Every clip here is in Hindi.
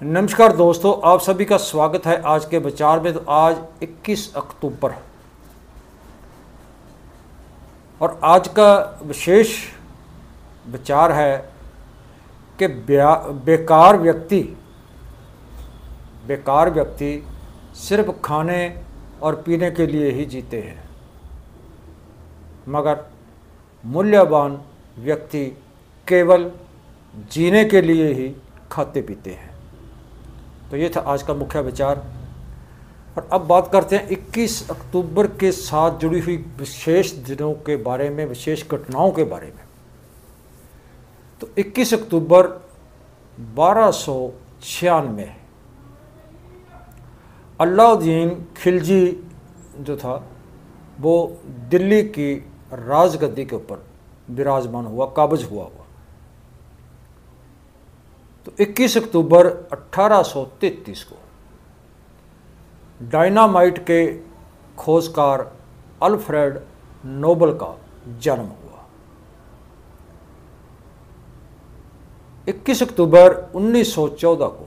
नमस्कार दोस्तों, आप सभी का स्वागत है आज के विचार में। तो आज 21 अक्टूबर और आज का विशेष विचार है कि बेकार व्यक्ति सिर्फ खाने और पीने के लिए ही जीते हैं, मगर मूल्यवान व्यक्ति केवल जीने के लिए ही खाते पीते हैं। तो ये था आज का मुख्य विचार। और अब बात करते हैं 21 अक्टूबर के साथ जुड़ी हुई विशेष दिनों के बारे में, विशेष घटनाओं के बारे में। तो 21 अक्टूबर 1296 अलाउद्दीन खिलजी जो था वो दिल्ली की राजगद्दी के ऊपर विराजमान हुआ, काबिज हुआ। तो 21 अक्टूबर 1833 को डायनामाइट के खोजकार अल्फ्रेड नोबल का जन्म हुआ। 21 अक्टूबर 1914 को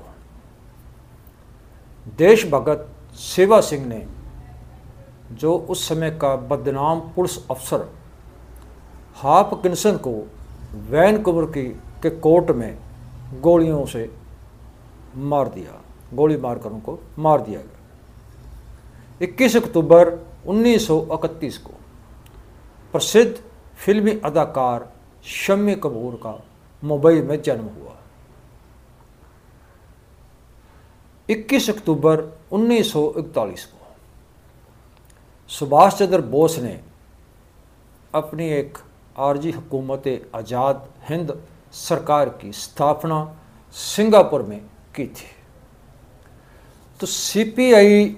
देशभगत सेवा सिंह ने, जो उस समय का बदनाम पुलिस अफसर हॉपकिंसन को वैनकूवर के कोर्ट में गोलियों से मार दिया, गोली मारकर उनको मार दिया गया। 21 अक्टूबर 1931 को प्रसिद्ध फिल्मी अदाकार शम्मी कपूर का मुंबई में जन्म हुआ। 21 अक्टूबर 1941 को सुभाष चंद्र बोस ने अपनी एक आरजी हुकूमत आज़ाद हिंद सरकार की स्थापना सिंगापुर में की थी। तो सीपीआई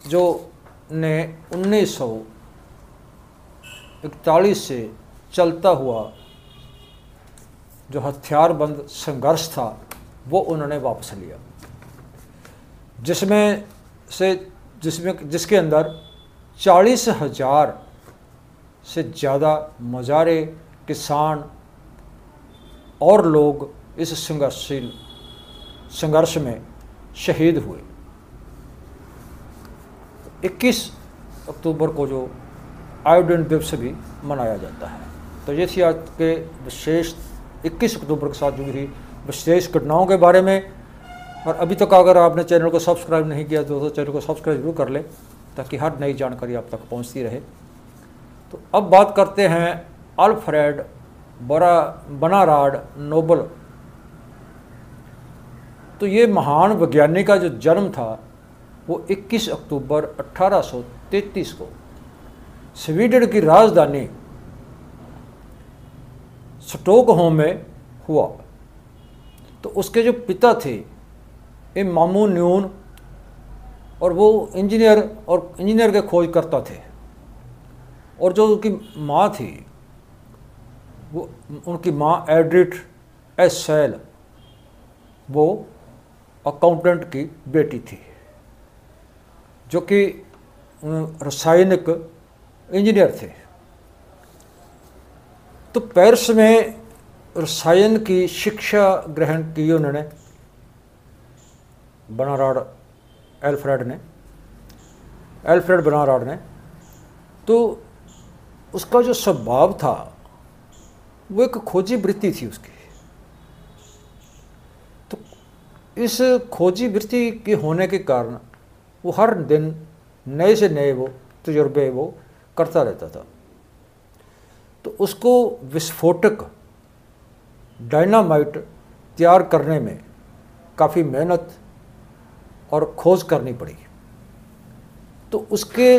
जो ने 1941 से चलता हुआ जो हथियारबंद संघर्ष था वो उन्होंने वापस लिया, जिसके अंदर 40,000 से ज़्यादा मज़ारे, किसान और लोग इस संघर्ष में शहीद हुए। 21 अक्टूबर को जो आयोडीन दिवस भी मनाया जाता है। तो ये थी आज के विशेष 21 अक्टूबर के साथ जुड़ी हुई विशेष घटनाओं के बारे में। और अभी तक अगर आपने चैनल को सब्सक्राइब नहीं किया तो चैनल को सब्सक्राइब जरूर कर लें, ताकि हर नई जानकारी आप तक पहुंचती रहे। तो अब बात करते हैं अल्फ्रेड बर्नार्ड नोबल। तो ये महान वैज्ञानिक का जो जन्म था वो 21 अक्टूबर 1833 को स्वीडन की राजधानी स्टॉकहोम में हुआ। तो उसके जो पिता थे इमामू न्यून, और वो इंजीनियर के खोज करता थे। और जो उनकी माँ थी वो, उनकी माँ एड्रिट एसेल, वो अकाउंटेंट की बेटी थी, जो कि रासायनिक इंजीनियर थे। तो पेरिस में रसायन की शिक्षा ग्रहण की उन्होंने एल्फ्रेड बर्नार्ड ने। तो उसका जो स्वभाव था वो एक खोजी वृत्ति थी उसकी। तो इस खोजी वृत्ति के होने के कारण वो हर दिन नए से नए वो तजुर्बे वो करता रहता था। तो उसको विस्फोटक डायनामाइट तैयार करने में काफ़ी मेहनत और खोज करनी पड़ी। तो उसके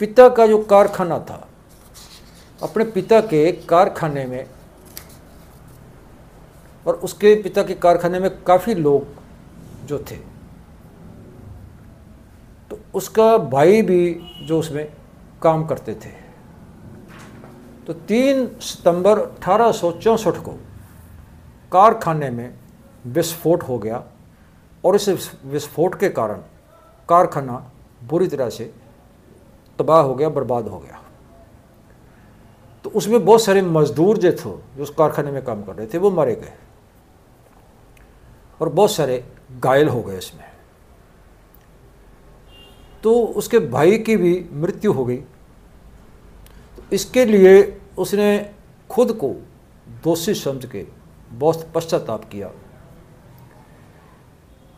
पिता का जो कारखाना था, अपने पिता के कारखाने में, और उसके पिता के कारखाने में काफ़ी लोग जो थे, तो उसका भाई भी जो उसमें काम करते थे। तो 3 सितंबर 1864 को कारखाने में विस्फोट हो गया, और इस विस्फोट के कारण कारखाना बुरी तरह से तबाह हो गया, बर्बाद हो गया। तो उसमें बहुत सारे मजदूर जो उस कारखाने में काम कर रहे थे वो मारे गए। और बहुत सारे घायल हो गए इसमें। तो उसके भाई की भी मृत्यु हो गई। तो इसके लिए उसने खुद को दोषी समझ के बहुत पश्चाताप किया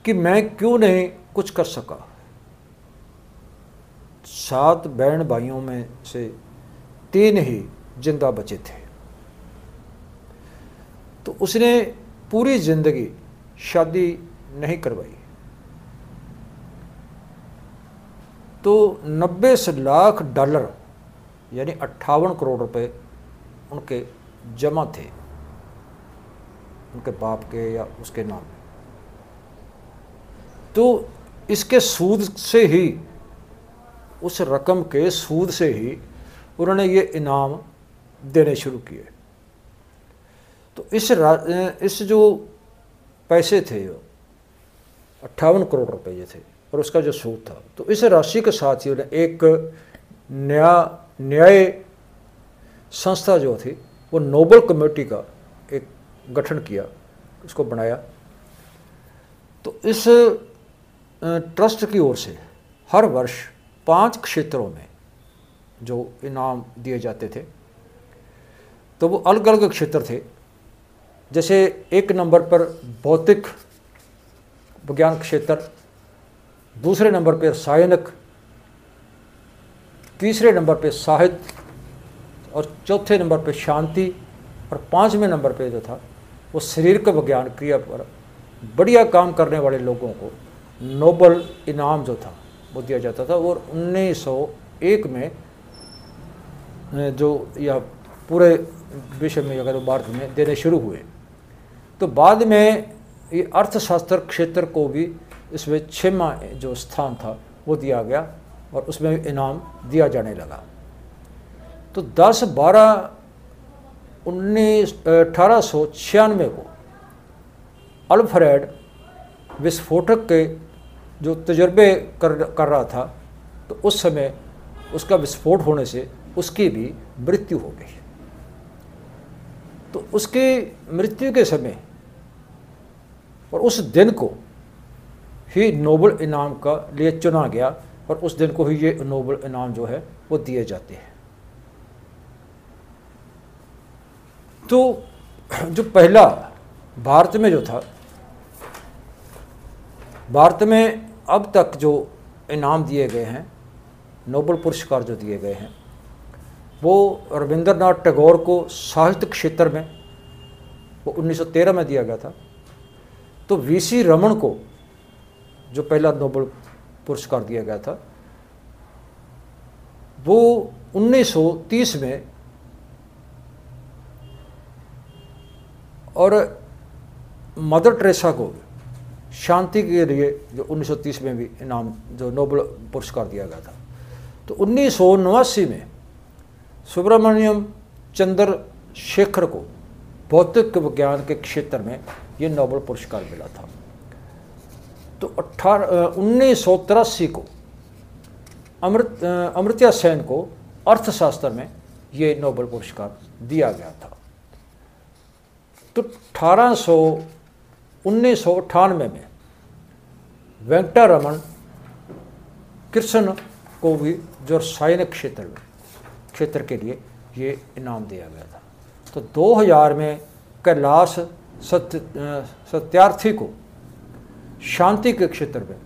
कि मैं क्यों नहीं कुछ कर सका। 7 बहन भाइयों में से 3 ही जिंदा बचे थे। तो उसने पूरी जिंदगी शादी नहीं करवाई। तो 90 लाख डॉलर यानी 58 करोड़ रुपए उनके जमा थे, उनके बाप के या उसके नाम। तो इसके सूद से ही, उस रकम के सूद से ही उन्होंने ये इनाम देने शुरू किए। तो इस जो पैसे थे 58 करोड़ रुपए ये थे और उसका जो सूद था, तो इस राशि के साथ ही उन्हें एक न्याय संस्था जो थी वो नोबल कमेटी का एक गठन किया, उसको बनाया। तो इस ट्रस्ट की ओर से हर वर्ष 5 क्षेत्रों में जो इनाम दिए जाते थे, तो वो अलग अलग क्षेत्र थे। जैसे 1 नंबर पर भौतिक विज्ञान क्षेत्र, दूसरे नंबर पर रसायनिक, तीसरे नंबर पे साहित्य और चौथे नंबर पे शांति और 5वें नंबर पे जो था वो शरीर का विज्ञान क्रिया पर बढ़िया काम करने वाले लोगों को नोबल इनाम जो था वो दिया जाता था। और 1901 में जो या पूरे विश्व में अगर भारत में देने शुरू हुए, तो बाद में ये अर्थशास्त्र क्षेत्र को भी इसमें 6वां जो स्थान था वो दिया गया और उसमें इनाम दिया जाने लगा। तो 1896 को अल्फ्रेड विस्फोटक के जो तजर्बे कर रहा था, तो उस समय उसका विस्फोट होने से उसकी भी मृत्यु हो गई। तो उसकी मृत्यु के समय और उस दिन को ही नोबल इनाम का लिए चुना गया और उस दिन को ही ये नोबल इनाम जो है वो दिए जाते हैं। तो जो पहला भारत में जो था, भारत में अब तक जो इनाम दिए गए हैं, नोबल पुरस्कार जो दिए गए हैं, वो रविंद्रनाथ टैगोर को साहित्य क्षेत्र में वो 1913 में दिया गया था। तो वीसी रमन को जो पहला नोबल पुरस्कार दिया गया था वो 1930 में, और मदर टेरेसा को शांति के लिए जो 1930 में भी इनाम जो नोबल पुरस्कार दिया गया था। तो 1989 में सुब्रमण्यम चंद्रशेखर को भौतिक विज्ञान के क्षेत्र में ये नोबल पुरस्कार मिला था। तो 1983 को अमर्त्य सेन को अर्थशास्त्र में ये नोबल पुरस्कार दिया गया था। तो 1998 में वेंकटरमण कृष्ण को भी जो रसायनिक क्षेत्र के लिए ये इनाम दिया गया था। तो 2000 में कैलाश सत्यार्थी को शांति के क्षेत्र में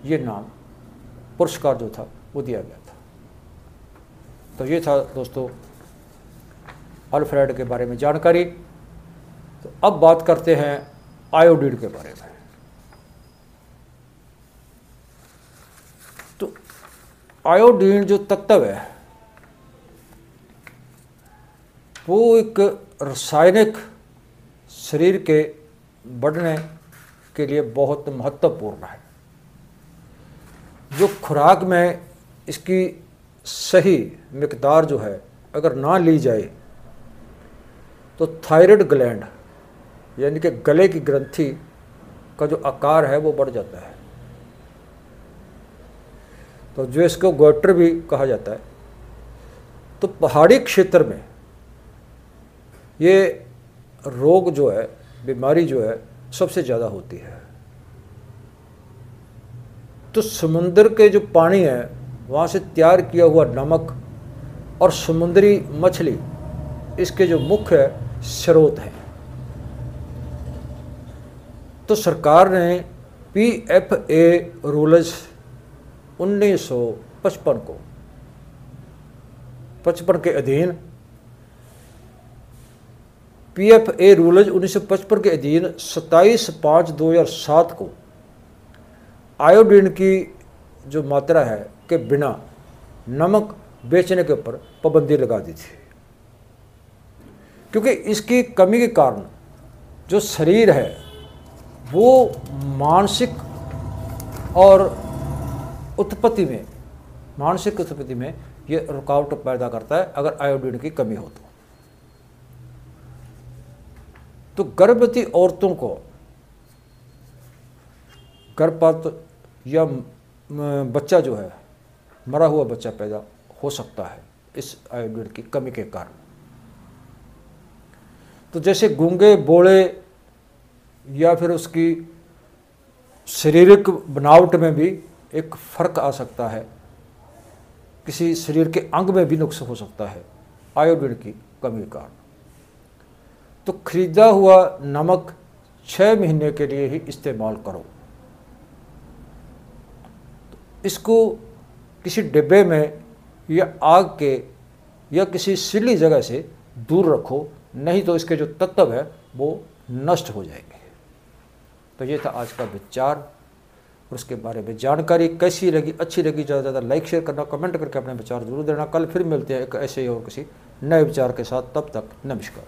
ये नाम पुरस्कार जो था वो दिया गया था। तो ये था दोस्तों अल्फ्रेड के बारे में जानकारी। तो अब बात करते हैं आयोडीन के बारे में। तो आयोडीन जो तत्व है वो एक रासायनिक शरीर के बढ़ने के लिए बहुत महत्वपूर्ण है। जो खुराक में इसकी सही मिकदार जो है अगर ना ली जाए तो थायराइड ग्लैंड यानी कि गले की ग्रंथि का जो आकार है वो बढ़ जाता है। तो जो इसको गोइटर भी कहा जाता है। तो पहाड़ी क्षेत्र में ये रोग जो है, बीमारी जो है सबसे ज़्यादा होती है। तो समुद्र के जो पानी है वहाँ से तैयार किया हुआ नमक और समुद्री मछली इसके जो मुख्य स्रोत हैं। तो सरकार ने PFA रूल्स 1955 को 55 के अधीन PFA रूल्स 1955 के अधीन 27/5/2007 को आयोडीन की जो मात्रा है के बिना नमक बेचने के ऊपर पाबंदी लगा दी थी, क्योंकि इसकी कमी के कारण जो शरीर है वो मानसिक उत्पत्ति में ये रुकावट पैदा करता है अगर आयोडीन की कमी हो तो गर्भवती औरतों को गर्भपात या बच्चा जो है मरा हुआ बच्चा पैदा हो सकता है इस आयोडीन की कमी के कारण। तो जैसे गूंगे बोले या फिर उसकी शारीरिक बनावट में भी एक फर्क आ सकता है, किसी शरीर के अंग में भी नुक्स हो सकता है आयोडीन की कमी के कारण। तो खरीदा हुआ नमक 6 महीने के लिए ही इस्तेमाल करो। इसको किसी डिब्बे में या आग के या किसी सिली जगह से दूर रखो, नहीं तो इसके जो तत्व है वो नष्ट हो जाएंगे। तो ये था आज का विचार और उसके बारे में जानकारी। कैसी लगी, अच्छी लगी, ज़्यादा से ज़्यादा लाइक शेयर करना, कमेंट करके अपने विचार जरूर देना। कल फिर मिलते हैं एक ऐसे ही और किसी नए विचार के साथ। तब तक नमस्कार।